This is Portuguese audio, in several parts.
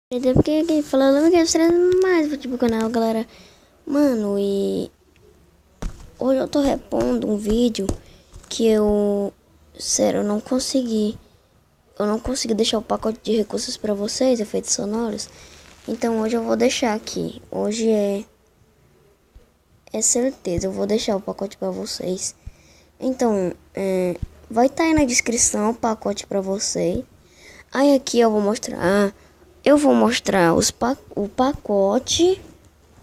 Então, porque aqui falando que eu mais vídeo pro canal, galera. Mano, e hoje eu tô repondo um vídeo que sério, eu não consegui. Eu não consegui deixar o pacote de recursos pra vocês, efeitos sonoros. Então hoje eu vou deixar aqui. Hoje é certeza, eu vou deixar o pacote pra vocês. Então, vai estar aí na descrição o pacote pra vocês. Aí aqui eu vou mostrar. Eu vou mostrar o pacote,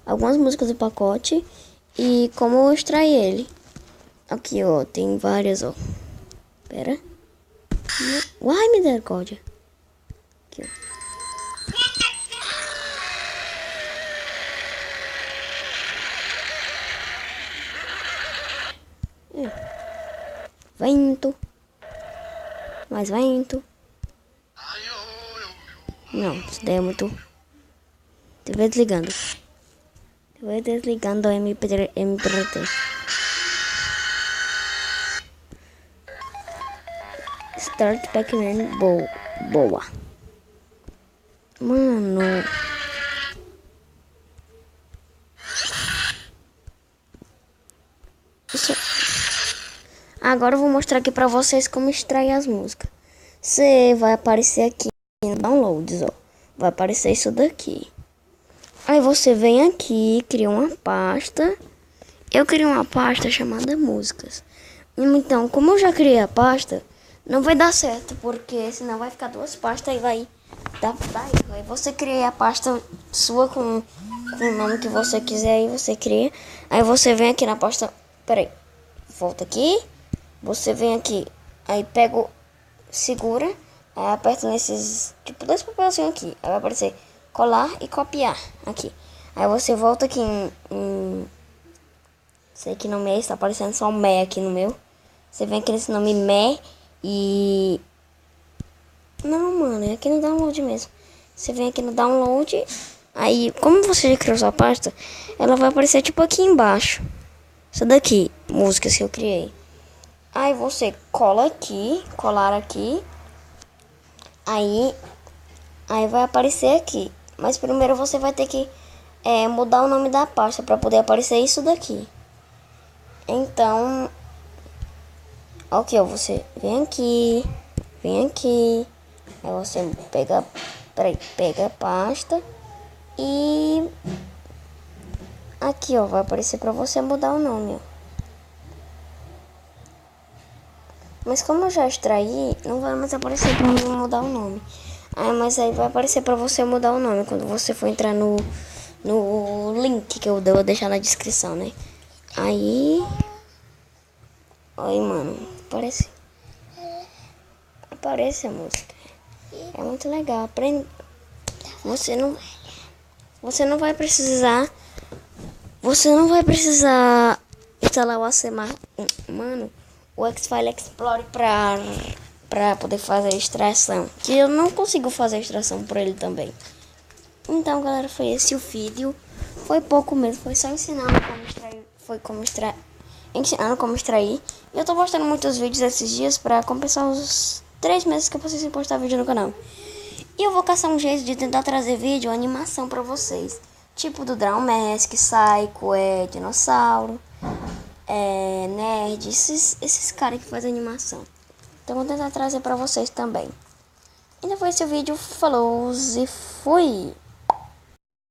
algumas músicas do pacote e como eu extrair ele. Aqui, ó, tem várias, ó. Pera. Uai, misericórdia. Aqui, ó. Vento. Mais vento. Não, isso daí é muito... TV desligando. TV desligando a MP3. Start Pac-Man boa. Mano. Agora eu vou mostrar aqui pra vocês como extrair as músicas. Você vai aparecer aqui no downloads, ó. Vai aparecer isso daqui. Aí você vem aqui, cria uma pasta. Eu criei uma pasta chamada músicas. Então, como eu já criei a pasta, não vai dar certo, porque senão vai ficar duas pastas e vai dar erro. Aí você cria a pasta sua com o nome que você quiser, aí você cria. Aí você vem aqui na pasta, peraí, volta aqui. Você vem aqui, aí pega, segura, aí aperta nesses, tipo, dois papelzinhos aqui. Aí vai aparecer colar e copiar aqui. Aí você volta aqui sei que nome é esse, tá aparecendo só o Mé aqui no meu. Você vem aqui nesse nome Mé e... Não, mano, é aqui no download mesmo. Você vem aqui no download, aí, como você já criou sua pasta, ela vai aparecer tipo aqui embaixo. Essa daqui, músicas que eu criei. Aí você cola aqui, colar aqui. Aí vai aparecer aqui. Mas primeiro você vai ter que mudar o nome da pasta para poder aparecer isso daqui. Então, ok, ó, você vem aqui. Aí você pega a pasta e aqui, ó, vai aparecer para você mudar o nome, ó. Mas como eu já extraí, não vai mais aparecer pra mim mudar o nome. Mas aí vai aparecer pra você mudar o nome quando você for entrar no link que eu vou deixar na descrição, né? Aí, mano, aparece a música. É muito legal. Você não vai precisar instalar o ACMar, mano, o X-File Explorer pra poder fazer a extração, que eu não consigo fazer a extração por ele também. Então, galera, foi esse o vídeo. Foi pouco mesmo, foi só ensinando como extrair. E eu tô postando muitos vídeos esses dias pra compensar os 3 meses que eu passei sem postar vídeo no canal. E eu vou caçar um jeito de tentar trazer vídeo, animação pra vocês. Tipo do Draw Mask, Psycho, Dinossauro, Nerd, esses caras que fazem animação. Então vou tentar trazer pra vocês também. Então foi esse o vídeo, falou e fui!